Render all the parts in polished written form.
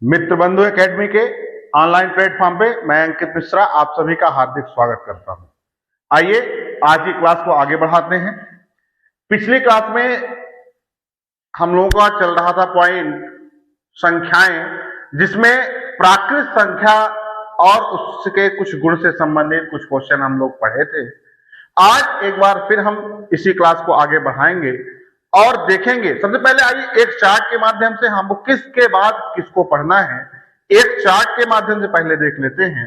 मित्र बंधु एकेडमी के online platform पे मैं अंकित मिश्रा आप सभी का हार्दिक स्वागत करता हूं। आइए आज की क्लास को आगे बढ़ाते हैं। पिछली क्लास में हम लोगों का चल रहा था पॉइंट संख्याएं, जिसमें प्राकृत संख्या और उसके कुछ गुण से संबंधित कुछ क्वेश्चन हम लोग पढ़े थे। आज एक बार फिर हम इसी क्लास को आगे बढ़ाएंगे और देखेंगे। सबसे पहले आइए एक चार्ट के माध्यम से हम किसके बाद किसको पढ़ना है, एक चार्ट के माध्यम से पहले देख लेते हैं।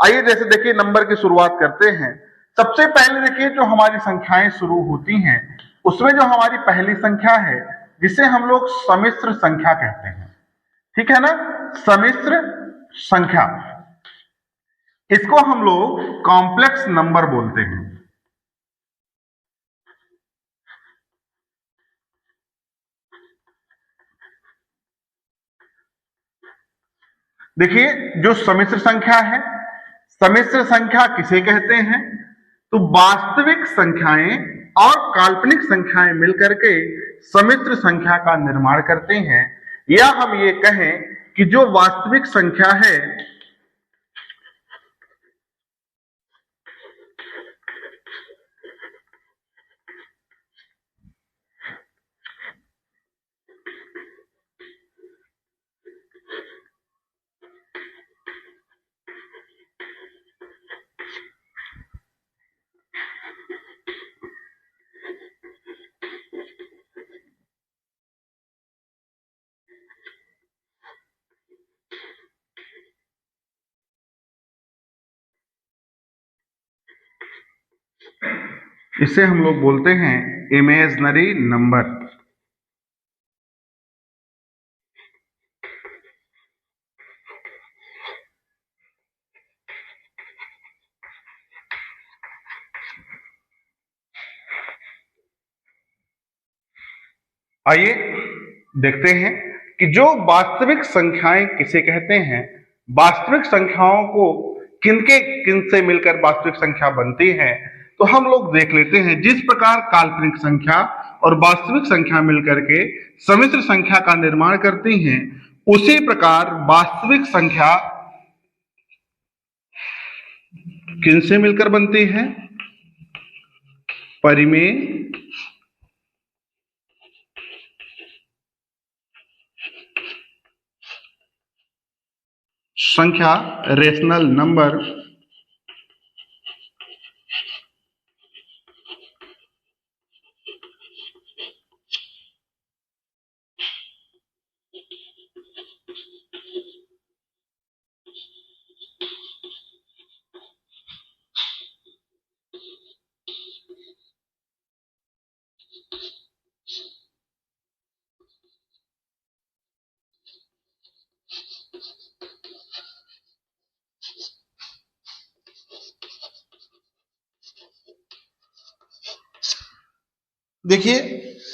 आइए जैसे देखिए नंबर की शुरुआत करते हैं। सबसे पहले देखिए जो हमारी संख्याएं शुरू होती हैं उसमें जो हमारी पहली संख्या है जिसे हम लोग सम्मिश्र संख्या कहते हैं, ठीक है ना, सम्मिश्र संख्या, इसको हम लोग कॉम्प्लेक्स नंबर बोलते हैं। देखिए जो सम्मिश्र संख्या है, सम्मिश्र संख्या किसे कहते हैं? तो वास्तविक संख्याएं और काल्पनिक संख्याएं मिलकर के सम्मिश्र संख्या का निर्माण करते हैं। या हम ये कहें कि जो वास्तविक संख्या है इसे हम लोग बोलते हैं इमेजिनरी नंबर। आइए देखते हैं कि जो वास्तविक संख्याएं किसे कहते हैं, वास्तविक संख्याओं को किनके किन से मिलकर वास्तविक संख्या बनती है। तो हम लोग देख लेते हैं, जिस प्रकार काल्पनिक संख्या और वास्तविक संख्या मिलकर के सम्मिश्र संख्या का निर्माण करती हैं, उसी प्रकार वास्तविक संख्या किनसे मिलकर बनती है? परिमेय संख्या, रेशनल नंबर, देखिए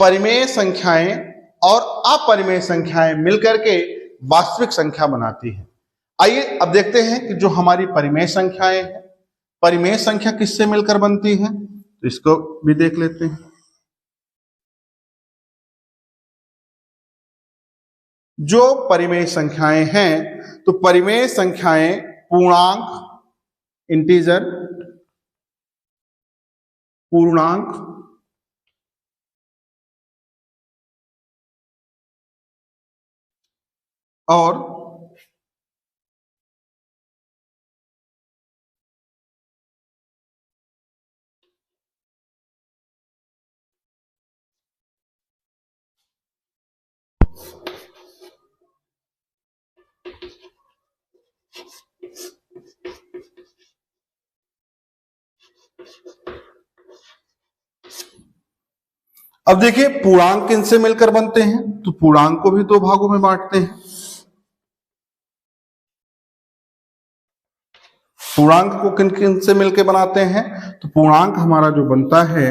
परिमेय संख्याएं और अपरिमेय संख्याएं मिलकर के वास्तविक संख्या बनाती है। आइए अब देखते हैं कि जो हमारी परिमेय संख्याएं हैं, परिमेय संख्या किससे मिलकर बनती है, तो इसको भी देख लेते हैं। जो परिमेय संख्याएं हैं तो परिमेय संख्याएं पूर्णांक, इंटीजर, पूर्णांक और अब देखिए पूर्णांक किनसे मिलकर बनते हैं, तो पूर्णांक को भी दो भागों में बांटते हैं। पूर्णांक को किन किन से मिलकर बनाते हैं, तो पूर्णांक हमारा जो बनता है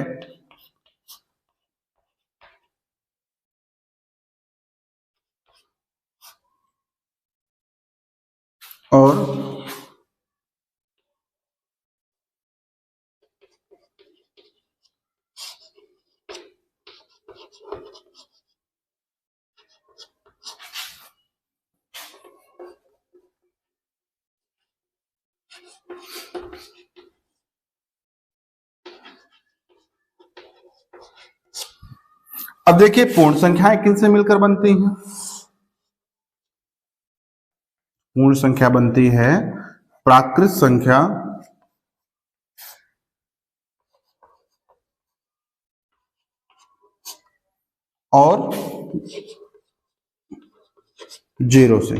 और देखिए पूर्ण संख्याएं किन से मिलकर बनती हैं? पूर्ण संख्या बनती है प्राकृत संख्या और जीरो से।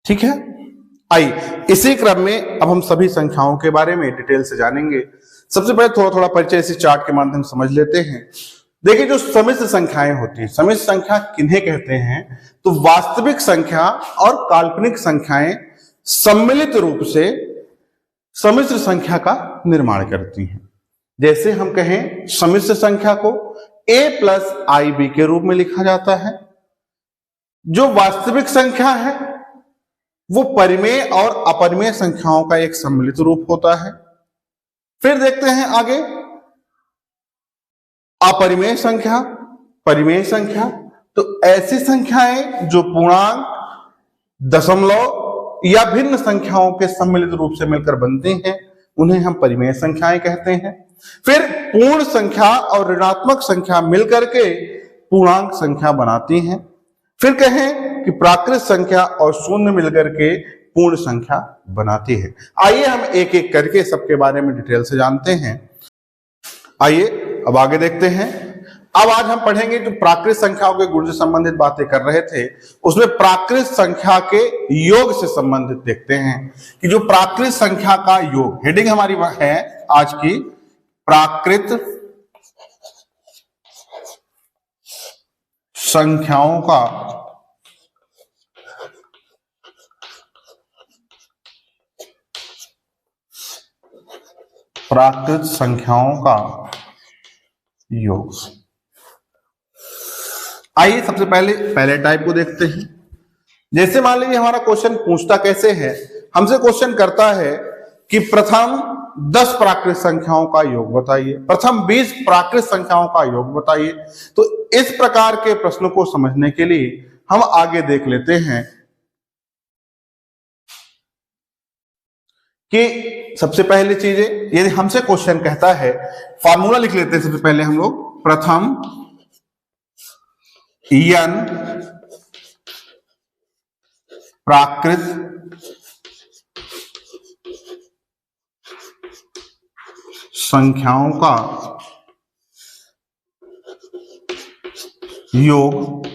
ठीक है, आइए इसी क्रम में अब हम सभी संख्याओं के बारे में डिटेल से जानेंगे। सबसे पहले थोड़ा थोड़ा परिचय इसी चार्ट के माध्यम से समझ लेते हैं। देखिए जो सम्मिश्र संख्याएं होती हैं, सम्मिश्र संख्या किन्हें कहते हैं? तो वास्तविक संख्या और काल्पनिक संख्याएं सम्मिलित रूप से सम्मिश्र संख्या का निर्माण करती हैं। जैसे हम कहें सम्मिश्र संख्या को a प्लस आई बी के रूप में लिखा जाता है। जो वास्तविक संख्या है वो परिमेय और अपरिमेय संख्याओं का एक सम्मिलित रूप होता है। फिर देखते हैं आगे अपरिमेय संख्या, परिमेय संख्या। तो ऐसी संख्याएं जो पूर्णांक, दशमलव या भिन्न संख्याओं के सम्मिलित रूप से मिलकर बनती हैं उन्हें हम परिमेय संख्याएं कहते हैं। फिर पूर्ण संख्या और ऋणात्मक संख्या मिलकर के पूर्णांक संख्या बनाती हैं। फिर कहें कि प्राकृत संख्या और शून्य मिलकर के पूर्ण संख्या बनाती है। आइए हम एक एक करके सबके बारे में डिटेल से जानते हैं। आइए अब आगे देखते हैं। अब आज हम पढ़ेंगे जो प्राकृत संख्याओं के गुण से संबंधित बातें कर रहे थे उसमें प्राकृत संख्या के योग से संबंधित देखते हैं कि जो प्राकृत संख्या का योग, हेडिंग हमारी है आज की प्राकृत संख्याओं का प्राकृत संख्याओं का योग। आइए सबसे पहले टाइप को देखते हैं। जैसे मान लीजिए हमारा क्वेश्चन पूछता कैसे है, हमसे क्वेश्चन करता है कि प्रथम 10 प्राकृत संख्याओं का योग बताइए, प्रथम 20 प्राकृत संख्याओं का योग बताइए। तो इस प्रकार के प्रश्नों को समझने के लिए हम आगे देख लेते हैं कि सबसे पहली चीजें, यदि हमसे क्वेश्चन कहता है, फार्मूला लिख लेते हैं सबसे पहले हम लोग। प्रथम n प्राकृत संख्याओं का योग,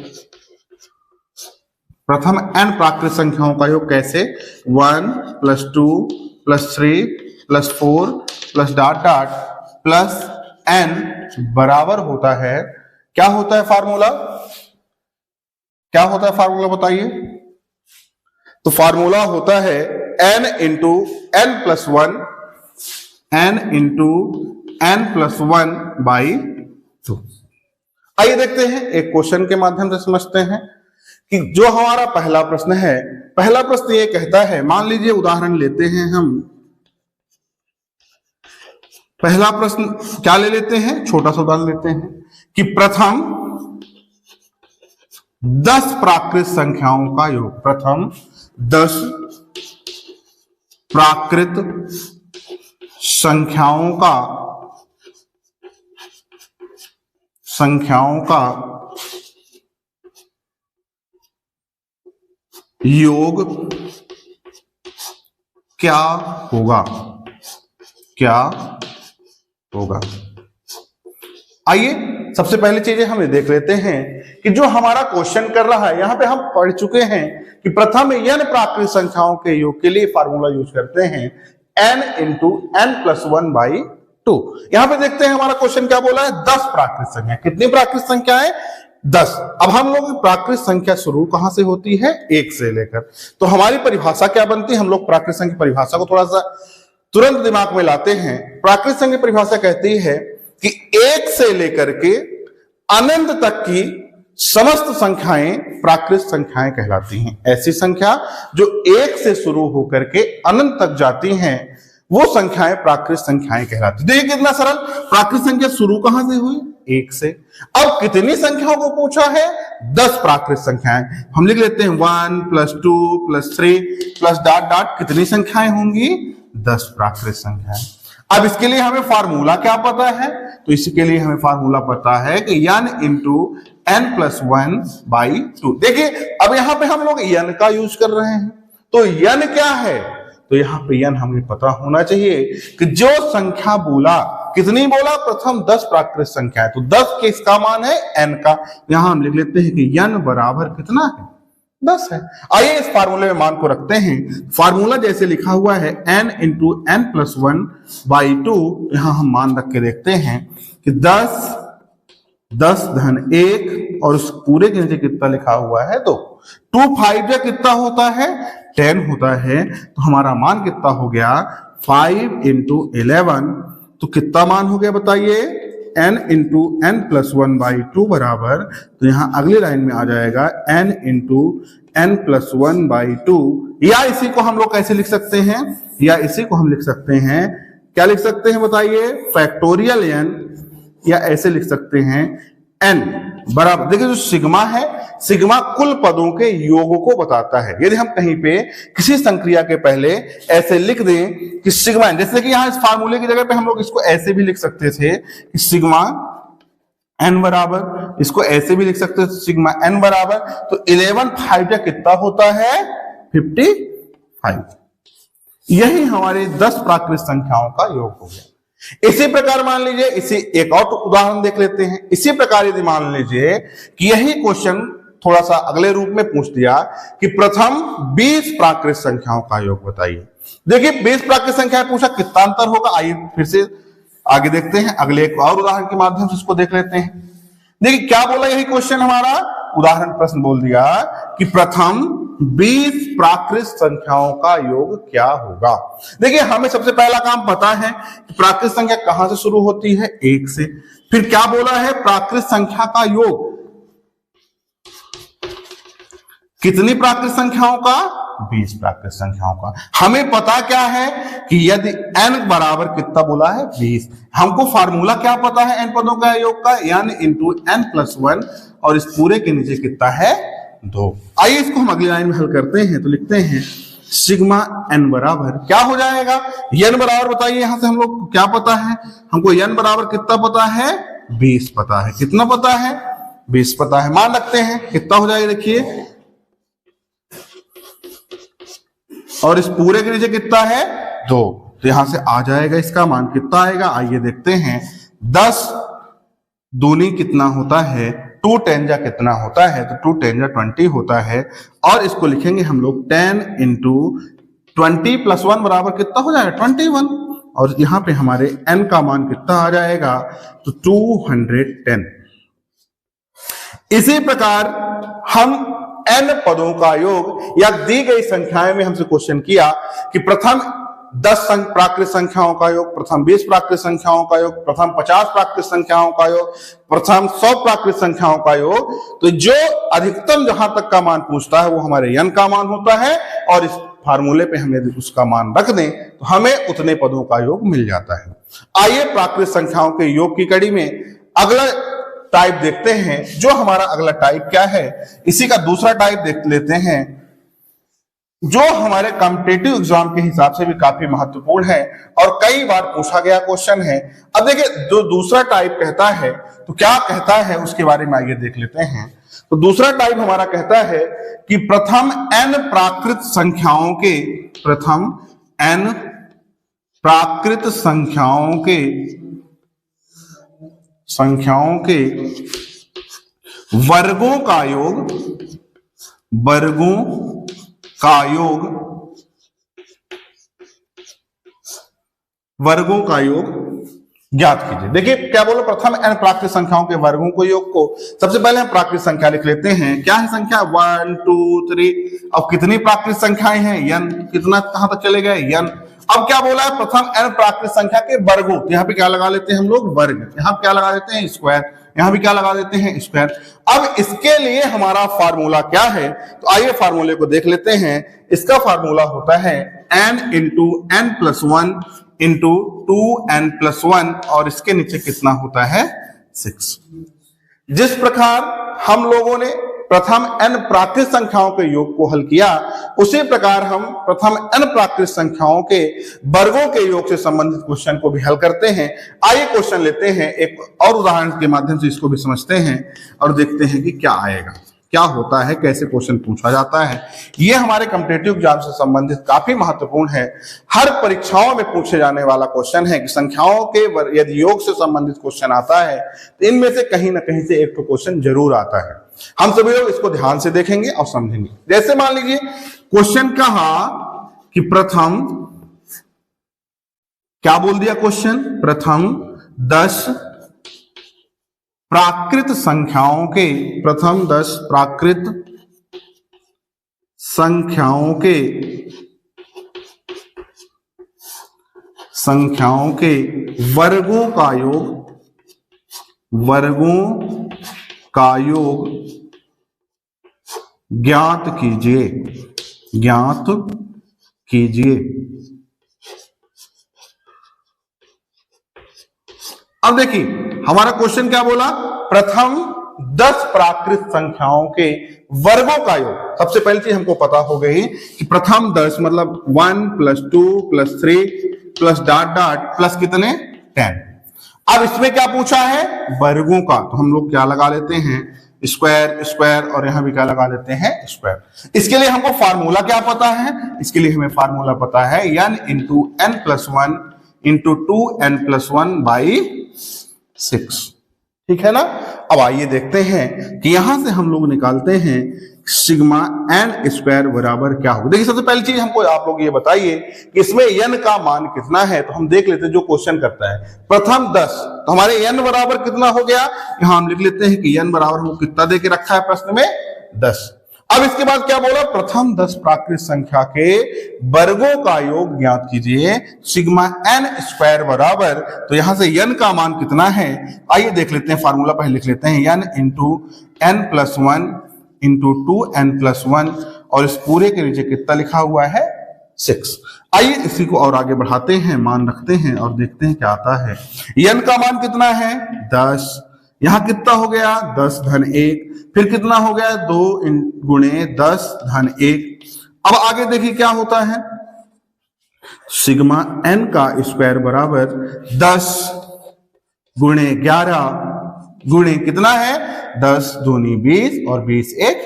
प्रथम n प्राकृत संख्याओं का योग कैसे? 1 + 2 + 3 + 4 + डॉट डॉट प्लस n बराबर होता है, क्या होता है फार्मूला? क्या होता है फार्मूला बताइए? तो फार्मूला होता है n × n + 1, n × n + 1/2। आइए देखते हैं एक क्वेश्चन के माध्यम से समझते हैं कि जो हमारा पहला प्रश्न है, पहला प्रश्न ये कहता है, मान लीजिए उदाहरण लेते हैं हम। पहला प्रश्न क्या ले लेते हैं? छोटा सा उदाहरण लेते हैं कि प्रथम 10 प्राकृत संख्याओं का योग, प्रथम 10 प्राकृत संख्याओं का योग क्या होगा? क्या होगा? आइए सबसे पहली चीजें हम ये देख लेते हैं कि जो हमारा क्वेश्चन कर रहा है, यहां पे हम पढ़ चुके हैं कि प्रथम n प्राकृत संख्याओं के योग के लिए फार्मूला यूज करते हैं n × n + 1/2। यहां पे देखते हैं हमारा क्वेश्चन क्या बोला है? 10 प्राकृत संख्या। कितनी प्राकृत संख्या है? 10। अब हम लोग प्राकृत संख्या शुरू कहां से होती है? 1 से लेकर। तो हमारी परिभाषा क्या बनती है? हम लोग प्राकृत संख्या परिभाषा को थोड़ा सा तुरंत दिमाग में लाते हैं। प्राकृत संख्या परिभाषा कहती है कि 1 से लेकर के अनंत तक की समस्त संख्याएं प्राकृत संख्याएं कहलाती हैं। ऐसी संख्या जो 1 से शुरू होकर के अनंत तक जाती हैं वो संख्याएं प्राकृत संख्याएं कहलाती। देखिए कितना सरल, प्राकृत संख्या शुरू कहां से हुई, 1 से। अब कितनी संख्याओं को पूछा है, 10 प्राकृत संख्याएं। हम लिख लेते हैं 1 + 2 + 3 प्लस डॉट डॉट, कितनी संख्याएं होंगी, 10 प्राकृत संख्याएं। अब इसके लिए हमें फार्मूला क्या पता है, तो इसके लिए हमें फार्मूला पता है कि n × n + 1/2। देखिए अब यहां पे हम लोग n का यूज कर रहे हैं, तो n क्या है, तो यहां पे n हमें पता होना चाहिए कि जो संख्या बोला, कितनी बोला, प्रथम 10 प्राकृत संख्या है, तो 10 के इसका मान है n का। यहां हम लिख लेते हैं कि n बराबर कितना है, 10 है। आइए इस फार्मूले में मान को रखते हैं। फार्मूला जैसे लिखा हुआ है n × n + 1/2, यहां हम मान रख के देखते हैं कि 10 धन 1 और उस पूरे के नीचे कितना लिखा हुआ है, 2। 2 5 या कितना होता है, 10 होता है। तो हमारा मान कितना हो गया, 5 × 11, तो कितना मान हो गया बताइए, n × n + 1/2 बराबर, तो यहां अगली लाइन में आ जाएगा n × n + 1/2, या इसी को हम लोग कैसे लिख सकते हैं, या इसी को हम लिख सकते हैं, क्या लिख सकते हैं बताइए, फैक्टोरियल n, या ऐसे लिख सकते हैं n बराबर। देखिए जो सिग्मा है, सिग्मा कुल पदों के योग को बताता है। यदि हम कहीं पे किसी संक्रिया के पहले ऐसे लिख दें कि सिग्मा, जैसे कि यहां इस फार्मूले की जगह पे हम लोग इसको ऐसे भी लिख सकते थे कि सिग्मा n बराबर, इसको ऐसे भी लिख सकते थे सिग्मा n बराबर, तो 11 5 या कितना होता है, 55। यही हमारे 10 प्राकृत संख्याओं का योग हो गया। इसी प्रकार मान लीजिए, इसी एक और उदाहरण देख लेते हैं। इसी प्रकार यदि मान लीजिए कि यही क्वेश्चन थोड़ा सा अगले रूप में पूछ दिया कि प्रथम 20 प्राकृत संख्याओं का योग बताइए। देखिए 20 प्राकृत संख्याएं पूछा, कितना अंतर होगा, आइए फिर से आगे देखते हैं। अगले एक और उदाहरण के माध्यम से इसको देख लेते हैं। देखिए क्या बोला यही क्वेश्चन, हमारा उदाहरण प्रश्न बोल दिया कि प्रथम 20 प्राकृत संख्याओं का योग क्या होगा। देखिए हमें सबसे पहला काम पता है कि प्राकृत संख्या कहां से शुरू होती है, 1 से। फिर क्या बोला है, प्राकृत संख्या का योग, कितनी प्राकृत संख्याओं का, 20 प्राकृत संख्याओं का। हमें पता क्या है कि यदि n बराबर कितना बोला है, 20, हमको फार्मूला क्या पता है n पदों का योग का, n × n + 1, और इस पूरे के नीचे कितना है, 2। आइए इसको हम अगली लाइन में हल करते हैं, तो लिखते हैं सिग्मा n बराबर क्या हो जाएगा, n बराबर बताइए, यहां से हम लोग क्या पता है, हमको n बराबर कितना पता है, 20 पता है। कितना पता है, 20 पता है। मान रखते हैं कितना हो जाएगा, देखिए, और इस पूरे के नीचे कितना है, 2, तो यहां से आ जाएगा इसका मान कितना आएगा, आइए देखते हैं। 10 दूनी कितना होता है, 2 10 जा कितना होता है, तो 2 10 जा 20 होता है। और इसको लिखेंगे हम लोग 10 × 20 + 1 बराबर कितना हो जाएगा, 21। और यहां पे हमारे n का मान कितना आ जाएगा, तो 210। इसी प्रकार हम n पदों का योग, या दी गई संख्याएं में हमसे क्वेश्चन किया कि प्रथम 10 प्राकृत संख्याओं का योग, प्रथम 20 प्राकृत संख्याओं का योग, प्रथम 50 प्राकृत संख्याओं का योग, प्रथम 100 प्राकृत संख्याओं का योग, तो जो अधिकतम जहां तक का मान पूछता है वो हमारे n का मान होता है, और इस फार्मूले पे हम यदि उसका मान रख दें तो हमें उतने पदों का योग मिल जाता है। आइए प्राकृत संख्याओं के योग की कड़ी में अगला टाइप देखते हैं। जो हमारा अगला टाइप क्या है, इसी का दूसरा टाइप देख लेते हैं, जो हमारे कॉम्पिटिटिव एग्जाम के हिसाब से भी काफी महत्वपूर्ण है और कई बार पूछा गया क्वेश्चन है। अब देखिए जो दूसरा टाइप कहता है, तो क्या कहता है उसके बारे में आइए देख लेते हैं। तो दूसरा टाइप हमारा कहता है कि प्रथम n प्राकृत संख्याओं के, प्रथम n प्राकृत संख्याओं के वर्गों का योग, वर्गों का योग ज्ञात कीजिए। देखिए क्या बोलो, प्रथम n प्राकृत संख्याओं के वर्गों को योग को, सबसे पहले हम प्राकृत संख्या लिख लेते हैं। क्या है संख्या, 1 2 3। अब कितनी प्राकृत संख्याएं हैं, n, कितना कहां तक चले गए, n। अब क्या बोला है, प्रथम n प्राकृत संख्या के वर्गों, तो यहाँ पे क्या लगा लेते हैं हम लोग, वर्ग, यहाँ क्या लगा देते हैं, स्क्वायर, यहाँ भी क्या लगा देते हैं, स्क्वायर। अब इसके लिए हमारा फार्मूला क्या है, तो आइए फार्मूले को देख लेते हैं। इसका फार्मूला होता है n into n plus 1 into 2n plus 1 और इसके नीचे कितना होता है 6। जिस प्रकार हम लोगों ने प्रथम n प्राकृत संख्याओं के योग को हल किया, उसी प्रकार हम प्रथम n प्राकृत संख्याओं के वर्गों के योग से संबंधित क्वेश्चन को भी हल करते हैं। आइए क्वेश्चन लेते हैं, एक और उदाहरण के माध्यम से इसको भी समझते हैं और देखते हैं कि क्या आएगा, क्या होता है, कैसे क्वेश्चन पूछा जाता है। ये हमारे कॉम्पिटिटिव एग्जाम से संबंधित काफी महत्वपूर्ण है। हर परीक्षाओं में पूछे जाने वाला क्वेश्चन है कि संख्याओं के यदि योग से संबंधित क्वेश्चन आता है तो इनमें से कहीं ना कहीं से एक तो क्वेश्चन जरूर आता है। हम सभी लोग इसको ध्यान से देखेंगे और समझेंगे। जैसे मान लीजिए क्वेश्चन कहा कि प्रथम, क्या बोल दिया क्वेश्चन, प्रथम 10 प्राकृत संख्याओं के, प्रथम 10 प्राकृत संख्याओं के वर्गों का योग ज्ञात कीजिए। अब देखिए हमारा क्वेश्चन क्या बोला, प्रथम 10 प्राकृत संख्याओं के वर्गों का योग। सबसे पहली चीज हमको पता हो गई कि प्रथम 10 मतलब 1 plus 2 plus 3 plus dot dot plus कितने 10। अब इसमें क्या पूछा है, वर्गों का, तो हम लोग क्या लगा लेते हैं स्क्वायर स्क्वायर और यहां भी क्या लगा लेते हैं स्क्वायर। इसके लिए हमको फार्मूला क्या पता है, इसके लिए हमें फार्मूला पता है n into n plus 1 into 2n plus 1 by 6। ठीक है ना। अब आइए देखते हैं कि यहां से हम लोग निकालते हैं सिग्मा n स्क्वायर बराबर क्या होगा। देखिए सबसे पहली चीज हमको आप लोग ये बताइए कि इसमें n का मान कितना है, तो हम देख लेते हैं जो क्वेश्चन करता है प्रथम 10, तो हमारे n बराबर कितना हो गया, यहां हम लिख लेते हैं कि n बराबर हमको कितना दे के रखा है प्रश्न में 10। अब इसके बाद क्या बोला, प्रथम 10 प्राकृत संख्या के वर्गों का योग ज्ञात कीजिए सिग्मा n स्क्वायर बराबर, तो यहां से n का मान कितना है, आइए देख लेते हैं। फार्मूला पहले लिख लेते हैं n into n plus 1 into 2n plus 1 और इस पूरे के नीचे कितना लिखा हुआ है 6। आइए इसी को और आगे बढ़ाते हैं, मान रखते हैं और देखते हैं क्या आता है। n का मान कितना है 10, यहां कितना हो गया 10 धन 1, फिर कितना हो गया 2 गुणे 10 धन 1। अब आगे देखिए क्या होता है, सिग्मा n का स्क्वायर बराबर 10 गुणे 11 गुणे कितना है 10 दूनी 20 और 20 1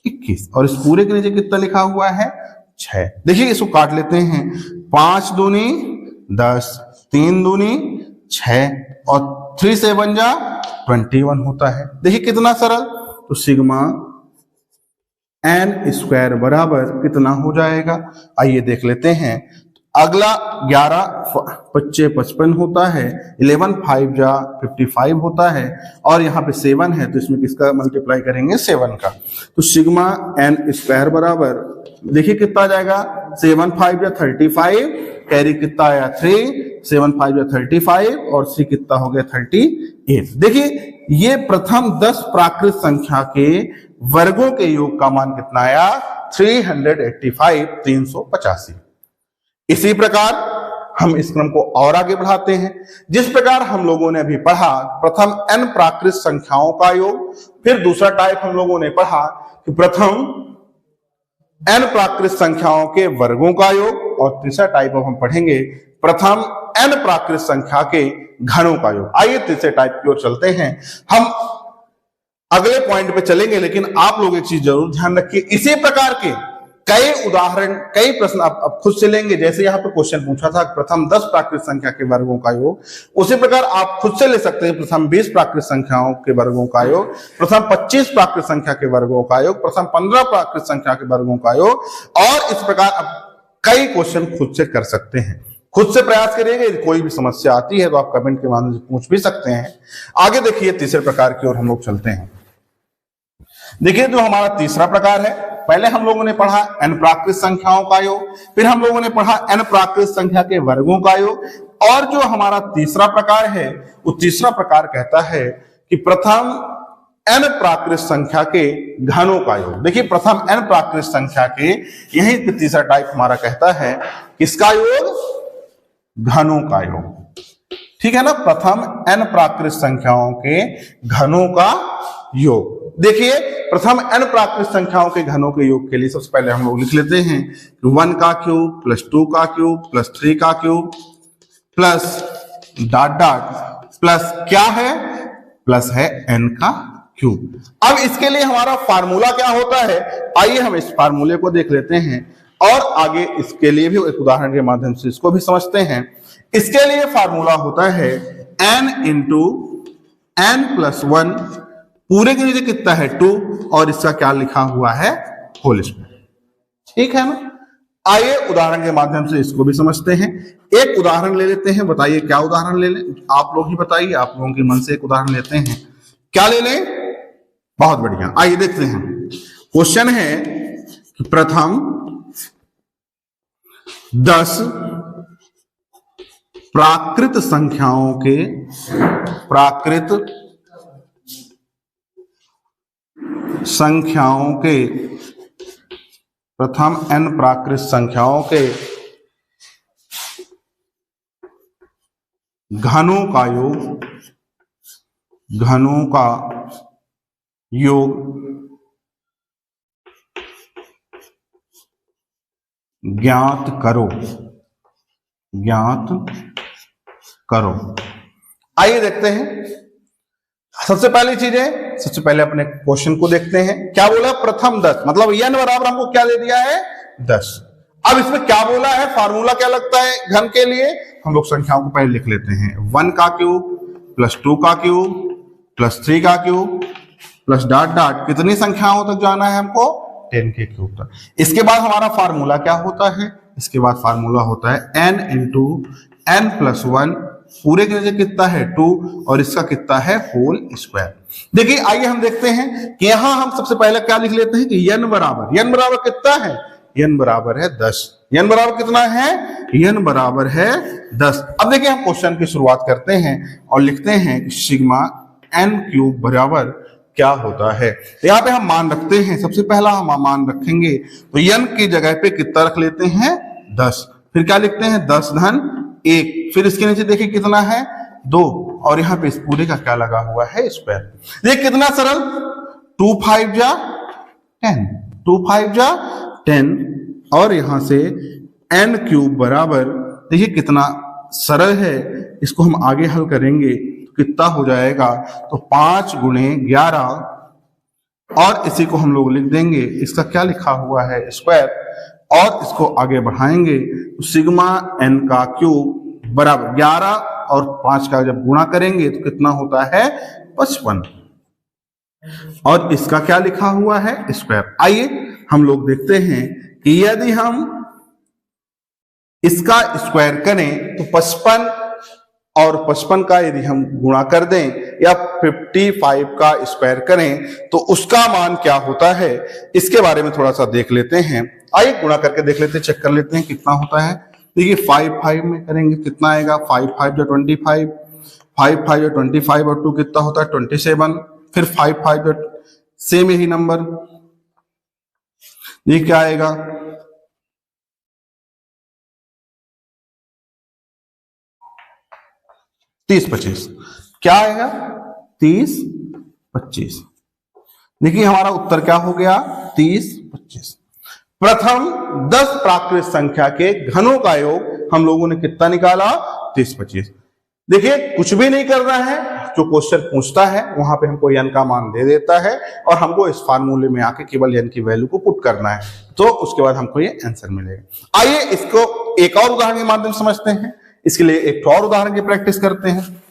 21 और इस पूरे के नीचे कितना लिखा हुआ है 6। देखिए इसको काट लेते हैं, 5 दूनी 10, 3 दूनी 6 और 3 से बन जा 21 होता है। देखिए कितना सरल, तो सिग्मा n स्क्वायर बराबर कितना हो जाएगा, आइए देख लेते हैं। अगला 11 25 55 होता है, 11 5 जा 55 होता है और यहाँ पे 7 है तो इसमें किसका मल्टीप्लाई करेंगे 7 का, तो सिग्मा n स्क्वायर बराबर देखिए कितना आ जाएगा 7 5 जा 35, कैरी कितना आया 3, 7 5 जा 35 और 3 कितना हो गया 38। देखिए ये प्रथम 10 प्राकृत संख्या के वर्गों के योग का मान कितना आया 385। इसी प्रकार हम इस क्रम को और आगे बढ़ाते हैं। जिस प्रकार हम लोगों ने अभी पढ़ा प्रथम n प्राकृत संख्याओं का योग, फिर दूसरा टाइप हम लोगों ने पढ़ा कि प्रथम n प्राकृत संख्याओं के वर्गों का योग और तीसरा टाइप अब हम पढ़ेंगे प्रथम n प्राकृत संख्या के घनों का योग। आइए तीसरे टाइप की ओर चलते हैं। हम अगले पॉइंट पे चलेंगे, लेकिन आप लोग एक चीज जरूर ध्यान रखिए, इसी प्रकार के कई उदाहरण कई प्रश्न आप खुद से लेंगे। जैसे यहाँ पे क्वेश्चन पूछा था प्रथम 10 प्राकृत संख्या के वर्गों का योग, उसी प्रकार आप खुद से ले सकते हैं प्रथम 20 प्राकृत संख्याओं के वर्गों का योग, प्रथम 25 प्राकृत संख्या के वर्गों का योग, प्रथम 15 प्राकृत संख्या के वर्गों का योग, और इस प्रकार आप कई क्वेश्चन खुद से कर सकते हैं। खुद से प्रयास करिएगा, यदि कोई भी समस्या आती है तो आप कमेंट के माध्यम से पूछ भी सकते हैं। आगे देखिए तीसरे प्रकार की ओर हम लोग चलते हैं। देखिए जो हमारा तीसरा प्रकार है, पहले हम लोगों ने पढ़ा n प्राकृत संख्याओं का योग, फिर हम लोगों ने पढ़ा n प्राकृत संख्या के वर्गों का योग, और जो हमारा तीसरा प्रकार है वो तीसरा प्रकार कहता है कि प्रथम n प्राकृत संख्या के घनों का योग। देखिए प्रथम n प्राकृत संख्या के, यही पे तीसरा टाइप हमारा कहता है किसका योग, घनों का योग। ठीक है ना, प्रथम n प्राकृत संख्याओं के घनों का योग। देखिए प्रथम n प्राकृत संख्याओं के घनों के योग के लिए सबसे पहले हम लोग लिख लेते हैं 1 का क्यूब प्लस 2 का क्यूब प्लस 3 का cube plus dot dot plus क्या है, प्लस है n का क्यूब। अब इसके लिए हमारा फार्मूला क्या होता है, आइए हम इस फार्मूले को देख लेते हैं और आगे इसके लिए भी एक उदाहरण के माध्यम से इसको भी समझते हैं। इसके लिए फार्मूला होता है n इंटू n प्लस 1, पूरे के नीचे कितना है 2, और इसका क्या लिखा हुआ है होल स्क्वायर। ठीक है ना, आइए उदाहरण के माध्यम से इसको भी समझते हैं। एक उदाहरण ले लेते हैं, बताइए क्या उदाहरण ले लें, आप लोग ही बताइए, आप लोगों के मन से एक उदाहरण लेते हैं, क्या ले लें, बहुत बढ़िया। आइए देखते हैं, क्वेश्चन है कि प्रथम 10 प्राकृत संख्याओं के प्रथम n प्राकृत संख्याओं के घनों का योग ज्ञात करो। आइए देखते हैं, सबसे पहली चीज है, सबसे पहले अपने क्वेश्चन को देखते हैं। क्या बोला, प्रथम 10, मतलब n बराबर हमको क्या दे दिया है 10। अब इसमें क्या बोला है, फार्मूला क्या लगता है घन के लिए, हम लोग संख्याओं को पहले लिख लेते हैं 1 का क्यूब प्लस 2 का क्यूब प्लस 3 का क्यूब प्लस डॉट डॉट, कितनी संख्याओं तक जाना है हमको 10 के क्यूब तक। इसके बाद हमारा फार्मूला क्या होता है, इसके बाद फार्मूला होता है n इंटू n प्लस 1, पूरे के नीचे कितना है 2, और इसका कितना है होल स्क्वायर। देखिए आइए हम देखते हैं कि यहां हम सबसे पहले क्या लिख लेते हैं कि n बराबर कितना है, n बराबर है 10। n बराबर कितना है, n बराबर है 10। अब देखिए हम क्वेश्चन की शुरुआत करते हैं और लिखते हैं कि सिग्मा n क्यूब बराबर क्या होता है। तो यहाँ पे हम मान रखते हैं, सबसे पहला हम मान रखेंगे तो n की जगह पे कितना रख लेते हैं 10, फिर क्या लिखते हैं 10 धन 1, फिर इसके नीचे देखिए कितना है 2, और यहाँ पे इस पूरे का क्या लगा हुआ है स्क्वायर। देखिए कितना सरल, 2 5 जा 10, 2 5 जा 10, और यहां से n क्यूब बराबर, देखिए कितना सरल है, इसको हम आगे हल करेंगे कितना हो जाएगा, तो 5 गुणे 11, और इसी को हम लोग लिख देंगे, इसका क्या लिखा हुआ है स्क्वायर, और इसको आगे बढ़ाएंगे तो सिग्मा n का क्यूब बराबर 11 और 5 का जब गुणा करेंगे तो कितना होता है 55, और इसका क्या लिखा हुआ है स्क्वायर। आइए हम लोग देखते हैं कि यदि हम इसका स्क्वायर करें तो 55 और 55 का यदि हम गुणा कर दें या 55 का स्क्वायर करें तो उसका मान क्या होता है, इसके बारे में थोड़ा सा देख लेते हैं। आइए गुणा करके देख लेते हैं, चेक कर लेते हैं कितना होता है। देखिए 5 5 में करेंगे कितना आएगा, 5 5 जो 25, 5 5 जो 25 और 2 कितना होता है 27, फिर 5 5 जो सेम यही नंबर, ये क्या आएगा 30 25, क्या आएगा 30 25। देखिए हमारा उत्तर क्या हो गया 30 25। प्रथम 10 प्राकृत संख्या के घनों का योग हम लोगों ने कितना निकाला 30 25। देखिए कुछ भी नहीं करना है, जो क्वेश्चन पूछता है वहां पे हमको n का मान दे देता है और हमको इस फार्मूले में आके केवल n की वैल्यू को पुट करना है, तो उसके बाद हमको ये आंसर मिलेगा। आइए इसको एक और उदाहरण के माध्यम से समझते हैं, इसके लिए एक और उदाहरण की प्रैक्टिस करते हैं।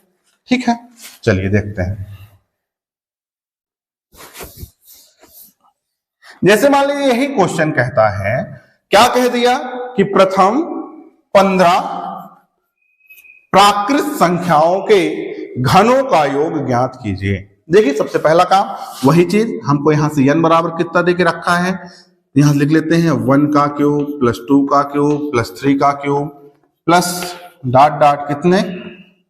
ठीक है, चलिए देखते हैं। जैसे मान लीजिए यही क्वेश्चन कहता है, क्या कह दिया कि प्रथम 15 प्राकृत संख्याओं के घनों का योग ज्ञात कीजिए। देखिए सबसे पहला काम वही चीज, हमको यहां से n बराबर कितना देके रखा है, यहां लिख लेते हैं 1 का क्यूब प्लस 2 का क्यूब प्लस 3 का क्यूब प्लस डॉट डॉट कितने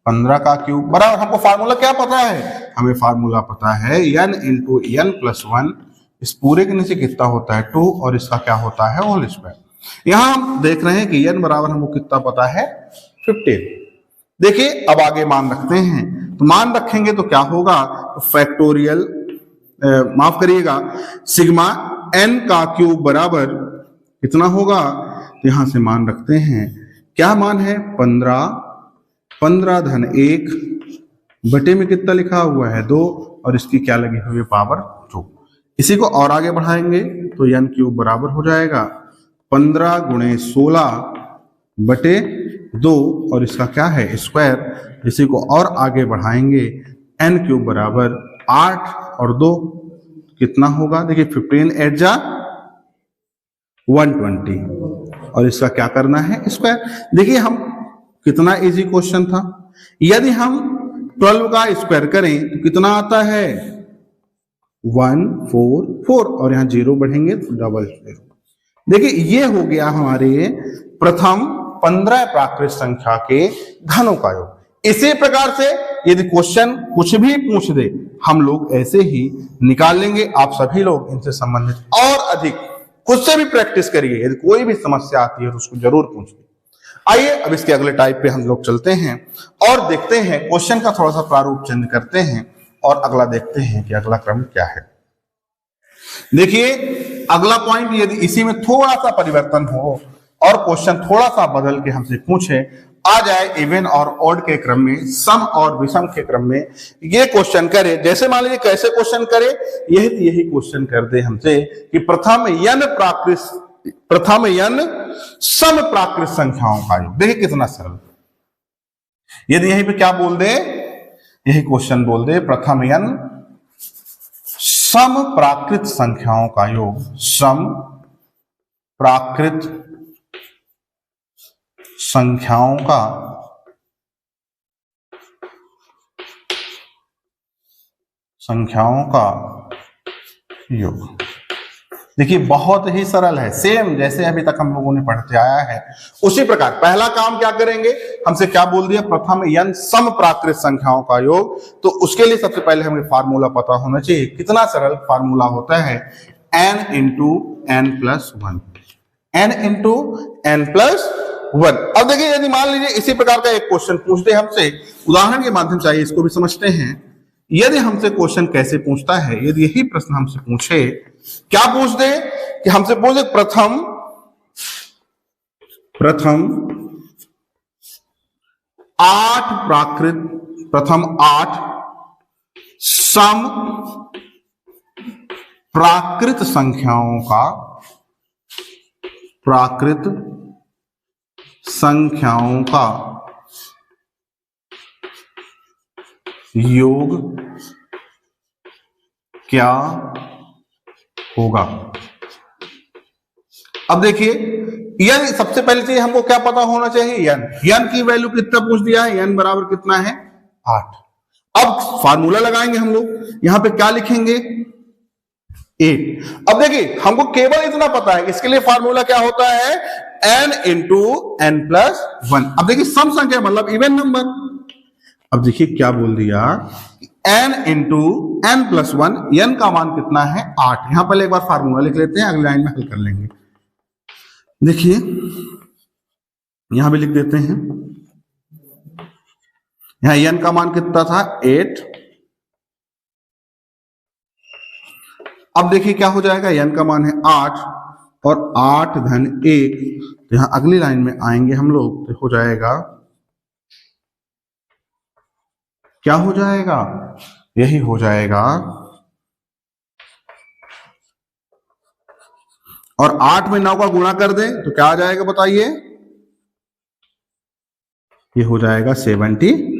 15 का क्यूब बराबर। हमको फार्मूला क्या पता है, हमें फार्मूला पता है n इंटू n प्लस 1, इस पूरे के नीचे कितना होता है 2 और इसका क्या होता है होल स्क्वायर। यहां हम देख रहे हैं कि n बराबर हमको कितना पता है 15। देखिए अब आगे मान रखते हैं, तो मान रखेंगे तो क्या होगा, फैक्टोरियल माफ करिएगा सिग्मा n का क्यूब बराबर कितना होगा, तो यहां से मान रखते हैं, क्या मान है 15 धन 1 बटे में कितना लिखा हुआ है 2 और इसकी क्या लगी हुई है पावर 2। इसी को और आगे बढ़ाएंगे तो n क्यूब बराबर हो जाएगा 15 गुणे 16 बटे 2 और इसका क्या है स्क्वायर। इसी को और आगे बढ़ाएंगे n क्यूब बराबर 8 और 2 कितना होगा, देखिए 15 8 जा 120 और इसका क्या करना है स्क्वायर। देखिए हम कितना इजी क्वेश्चन था, यदि हम 12 का स्क्वायर करें तो कितना आता है 144 और यहां 0 बढ़ेंगे तो डबल 0। देखिए ये हो गया हमारे प्रथम 15 प्राकृत संख्या के घनों का योग। इसी प्रकार से यदि क्वेश्चन कुछ भी पूछ दे हम लोग ऐसे ही निकाल लेंगे। आप सभी लोग इनसे संबंधित और अधिक खुद से भी प्रैक्टिस करिए, यदि कोई भी समस्या आती है तो उसको जरूर पूछिए। आइए अब इसके अगले टाइप पे हम लोग चलते हैं और देखते हैं, क्वेश्चन का थोड़ा सा प्रारूप चेंज करते हैं और अगला देखते हैं कि अगला क्रम क्या है। देखिए अगला पॉइंट, यदि इसी में थोड़ा सा परिवर्तन हो और क्वेश्चन थोड़ा सा बदल के हमसे पूछे, आ जाए इवन और ऑड के क्रम में, सम और विषम के क्रम में ये क्वेश्चन करे, जैसे मान लीजिए कैसे क्वेश्चन करे, यही क्वेश्चन कर दे हमसे कि प्रथम n सम प्राकृत संख्याओं का योग। देखिए कितना सरल, यदि यहीं पे क्या बोल दे, यही क्वेश्चन बोल दे प्रथम n सम प्राकृत संख्याओं का योग, सम प्राकृत संख्याओं का योग। देखिए बहुत ही सरल है, सेम जैसे अभी तक हम लोगों ने पढ़ते आया है उसी प्रकार। पहला काम क्या करेंगे, हमसे क्या बोल दिया प्रथम n सम प्राकृत संख्याओं का योग, तो उसके लिए सबसे पहले हमें फार्मूला पता होना चाहिए। कितना सरल फार्मूला होता है n into n plus 1, n into n plus 1। अब देखिए यदि मान लीजिए इसी प्रकार का एक क्वेश्चन पूछ दे हमसे, उदाहरण के माध्यम से आइए इसको भी समझते हैं। यदि हमसे क्वेश्चन कैसे पूछता है, यदि यही प्रश्न हमसे पूछे, क्या पूछ दे कि हमसे पूछ दे प्रथम 8 सम प्राकृत संख्याओं का योग क्या होगा। अब देखिए n, सबसे पहले चाहिए हमको क्या पता होना चाहिए, n की वैल्यू कितना पूछ दिया है, n बराबर कितना है 8। अब फार्मूला लगाएंगे हम लोग, यहां पे क्या लिखेंगे 8। अब देखिए हमको केवल इतना पता है, इसके लिए फार्मूला क्या होता है n इंटू n प्लस 1। अब देखिए सम संख्या मतलब इवन नंबर। अब देखिए क्या बोल दिया n into n plus 1, n का मान कितना है 8। यहां पर एक बार फार्मूला लिख लेते हैं, अगली लाइन में हल कर लेंगे। देखिए यहां भी लिख देते हैं, यहां n का मान कितना था 8। अब देखिए क्या हो जाएगा, n का मान है 8 और 8 धन 1, तो यहां अगली लाइन में आएंगे हम लोग, तो हो जाएगा, क्या हो जाएगा, यही हो जाएगा, और 8 में 9 का गुणा कर दें तो क्या आ जाएगा बताइए, ये हो जाएगा 72।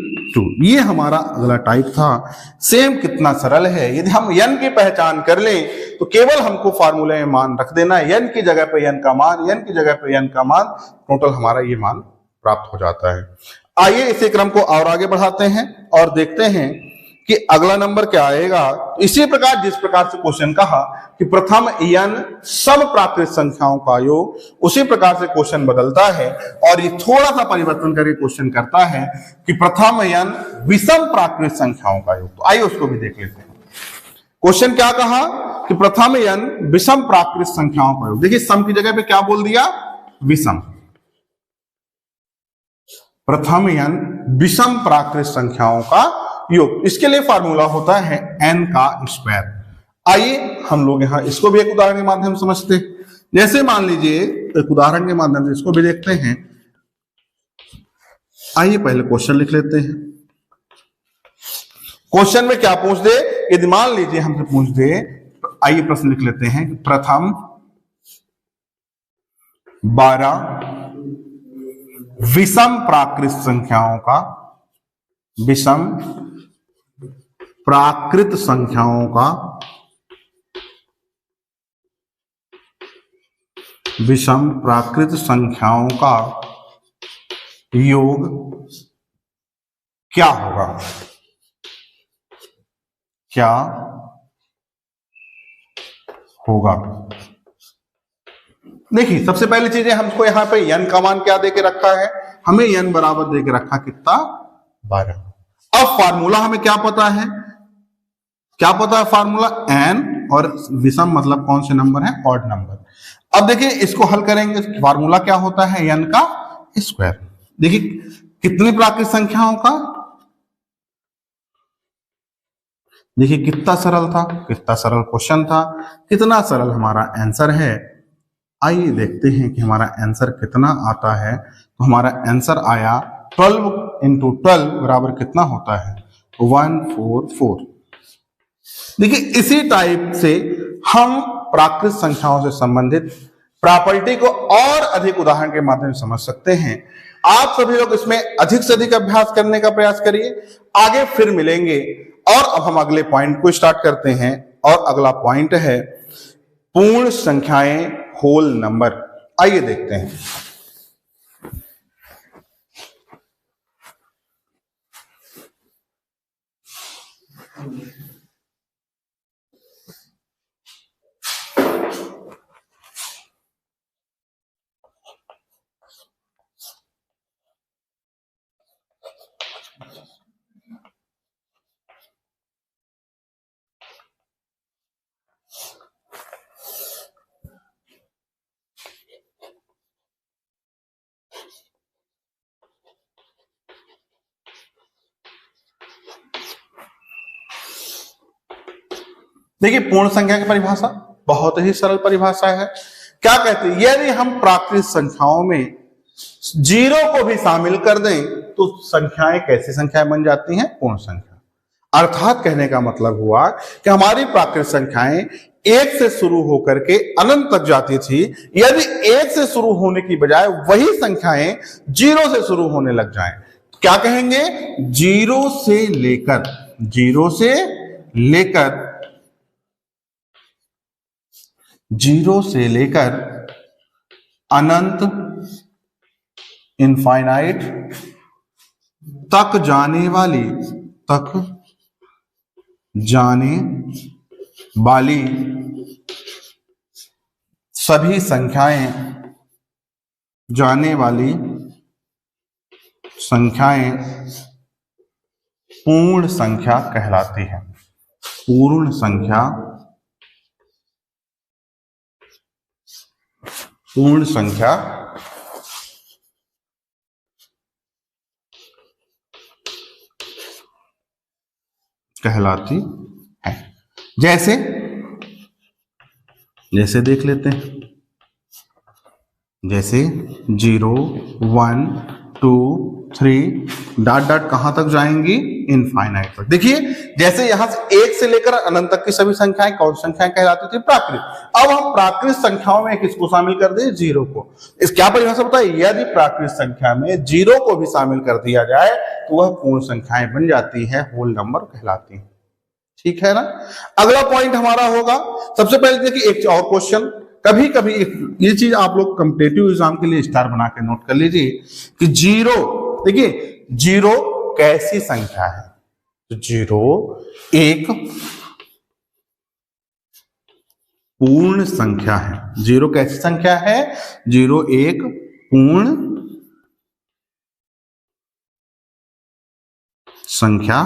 ये हमारा अगला टाइप था। सेम कितना सरल है, यदि हम n की पहचान कर लें तो केवल हमको फार्मूले में मान रख देना है, n की जगह पे n का मान, n की जगह पे n का मान, टोटल हमारा ये मान प्राप्त हो जाता है। आइए इसी क्रम को और आगे बढ़ाते हैं और देखते हैं कि अगला नंबर क्या आएगा। इसी प्रकार जिस प्रकार से क्वेश्चन कहा कि प्रथम n सब प्राकृत संख्याओं का योग, उसी प्रकार से क्वेश्चन बदलता है और ये थोड़ा सा परिवर्तन करके क्वेश्चन करता है कि प्रथम n विषम प्राकृत संख्याओं का योग। तो आइए उसको भी देख लेते हैं। क्वेश्चन क्या कहा कि प्रथम n विषम प्राकृत संख्याओं का योग। देखिए सम की जगह पे क्या बोल दिया, विषम। प्रथम n विषम प्राकृत संख्याओं का योग, इसके लिए फार्मूला होता है n का स्क्वायर। आइए हम लोग यहां इसको भी एक उदाहरण के माध्यम से समझते हैं। जैसे मान लीजिए एक उदाहरण के माध्यम से इसको भी देखते हैं। आइए पहले क्वेश्चन लिख लेते हैं। क्वेश्चन में क्या पूछ दे, यदि मान लीजिए हमसे पूछ दे, आइए प्रश्न लिख लेते हैं। प्रथम 12 विषम प्राकृत संख्याओं का, विषम प्राकृत संख्याओं का, विषम प्राकृत संख्याओं का योग क्या होगा, क्या होगा। देखिए सबसे पहली चीज है, हमको यहां पे n का मान क्या देके रखा है, हमें n बराबर देके रखा कितना, 12। अब फार्मूला हमें क्या पता है, क्या पता है फार्मूला, n और विषम मतलब कौन से नंबर है, ऑड नंबर। अब देखिए इसको हल करेंगे, फार्मूला क्या होता है, n का स्क्वायर। देखिए कितनी प्राकृत संख्याओं का, देखिए कितना सरल था, कितना सरल क्वेश्चन था, कितना सरल हमारा आंसर है। आइए देखते हैं कि हमारा आंसर कितना आता है। तो हमारा आंसर आया 12 × 12 बराबर कितना होता है, 144। देखिए इसी टाइप से हम प्राकृत संख्याओं से संबंधित प्रॉपर्टी को और अधिक उदाहरण के माध्यम से समझ सकते हैं। आप सभी लोग इसमें अधिक से अधिक अभ्यास करने का प्रयास करिए, आगे फिर मिलेंगे। और अब हम अगले पॉइंट को स्टार्ट करते हैं, और अगला पॉइंट है पूर्ण संख्याएं, होल नंबर। आइए देखते हैं। देखिए पूर्ण संख्या की परिभाषा बहुत ही सरल परिभाषा है। क्या कहते हैं, यदि हम प्राकृत संख्याओं में जीरो को भी शामिल कर दें तो संख्याएं कैसी संख्याएं बन जाती हैं, पूर्ण संख्या। अर्थात कहने का मतलब हुआ कि हमारी प्राकृत संख्याएं एक से शुरू होकर के अनंत तक जाती थी। यदि एक से शुरू होने की बजाय वही संख्याएं जीरो से शुरू होने लग जाएं, क्या कहेंगे, जीरो से लेकर अनंत, इनफाइनाइट तक जाने वाली सभी संख्याएं, पूर्ण संख्या कहलाती है। पूर्ण संख्या कहलाती है। जैसे देख लेते हैं, जैसे 0, 1, 2, 3 डॉट डॉट कहां तक जाएंगी, इनफाइनाइट तक। देखिए जैसे यहां से एक से लेकर अनंत तक की सभी संख्याएं कौन संख्याएं कहलाती थी, प्राकृत। अब हम प्राकृत संख्याओं में किसको शामिल कर दें, जीरो को। इस क्या परिभाषा बताइए, यदि प्राकृत संख्या में जीरो को भी शामिल कर दिया जाए तो वह पूर्ण संख्याएं बन जाती है, होल नंबर कहलाती है। ठीक है ना। अगला पॉइंट हमारा होगा, सबसे पहले देखिए एक और क्वेश्चन, कभी कभी ये चीज आप लोग कॉम्पिटिटिव एग्जाम के लिए स्टार बना के नोट कर लीजिए कि जीरो, देखिए जीरो कैसी संख्या है, 0 एक पूर्ण संख्या है। 0 कैसी संख्या है? 0 एक पूर्ण संख्या,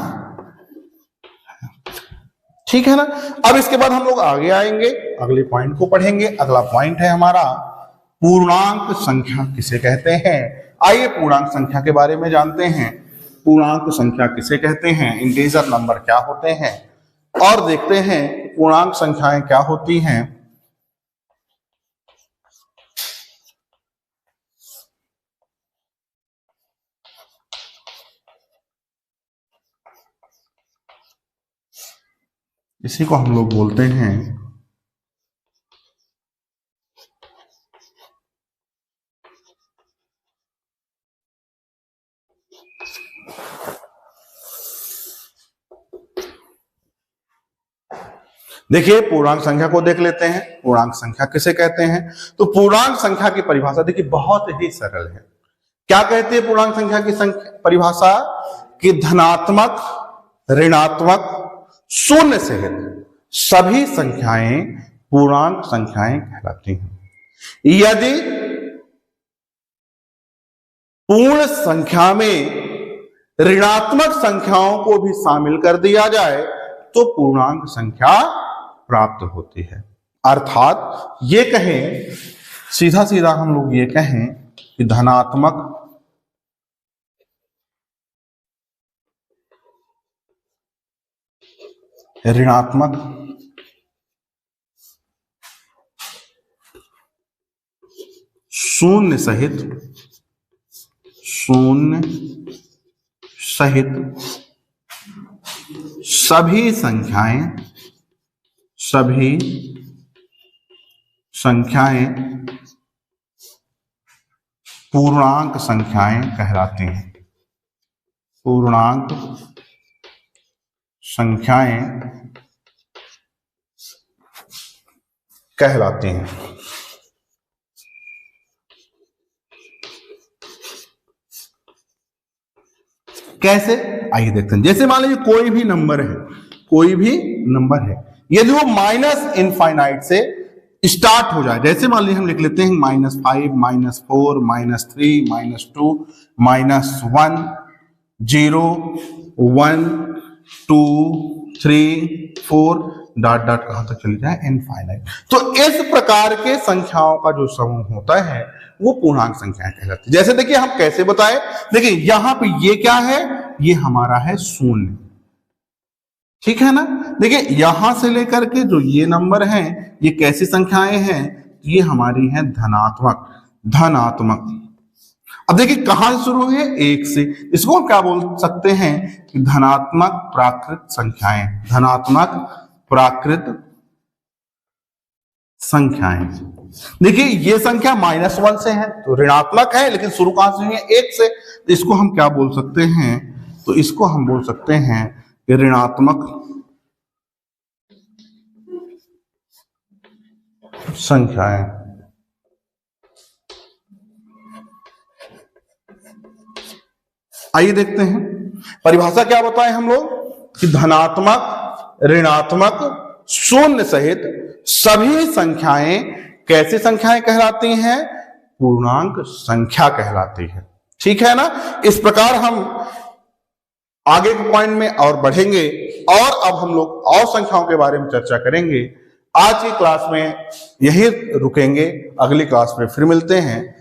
ठीक है ना। अब इसके बाद हम लोग आगे आएंगे, अगले पॉइंट को पढ़ेंगे। अगला पॉइंट है हमारा पूर्णांक संख्या किसे कहते हैं। आइए पूर्णांक संख्या के बारे में जानते हैं। पूर्णांक संख्या किसे कहते हैं, इंटीजर नंबर क्या होते हैं, और देखते हैं पूर्णांक संख्याएं क्या होती हैं। इसी को हम लोग बोलते हैं देखिए पूर्णांक संख्या को देख लेते हैं। पूर्णांक संख्या किसे कहते हैं? तो पूर्णांक संख्या की परिभाषा देखिए बहुत ही सरल है। क्या कहती है पूर्णांक संख्या की परिभाषा? कि धनात्मक, ऋणात्मक, शून्य सहित सभी संख्याएं पूर्णांक संख्याएं कहलाती हैं। यदि पूर्ण संख्या में ऋणात्मक संख्याओं को भी शामिल कर दिया जाए तो पूर्णांक संख्या प्राप्त होती है। अर्थात ये कहें, सीधा सीधा हम लोग ये कहें कि धनात्मक, ऋणात्मक, शून्य सहित सभी संख्याएं पूर्णांक संख्याएं कहलाती हैं। पूर्णांक संख्याएं कहलाती हैं। कैसे? आइए देखते हैं। जैसे मान लीजिए कोई भी नंबर है, यदि वो माइनस इनफाइनाइट से स्टार्ट हो जाए, जैसे मान लीजिए हम लिख लेते हैं -5, -4, -3, -2, -1, 0, 1, 2, 3, 4 डॉट डॉट कहां तक चली जाए, इनफाइनाइट। तो इस प्रकार के संख्याओं का जो समूह होता है वो पूर्णांक संख्याएं कहलाती है। जैसे देखिए हम कैसे बताएं, देखिए यहां पे ये क्या है, ये हमारा है शून्य, ठीक है ना। देखिए यहां से लेकर के जो ये नंबर हैं ये कैसी संख्याएं हैं, ये हमारी हैं धनात्मक। अब देखिए कहां से शुरू है, 1 से। इसको हम क्या बोल सकते हैं कि धनात्मक प्राकृत संख्याएं, धनात्मक प्राकृत संख्याएं। देखिए ये संख्या -1 से है तो ऋणात्मक है, लेकिन शुरू कहां से है, 1 से। तो इसको हम क्या बोल सकते हैं, तो इसको हम बोल सकते हैं कि ऋणात्मक संख्याएं। आइए देखते हैं परिभाषा क्या बताएं हम लोग कि धनात्मक, ऋणात्मक, शून्य सहित सभी संख्याएं कैसी संख्याएं कहलाती हैं, पूर्णांक संख्या कहलाती है, ठीक है ना। इस प्रकार हम आगे के पॉइंट में और बढ़ेंगे और अब हम लोग और संख्याओं के बारे में चर्चा करेंगे। आज की क्लास में यही रुकेंगे, अगली क्लास में फिर मिलते हैं।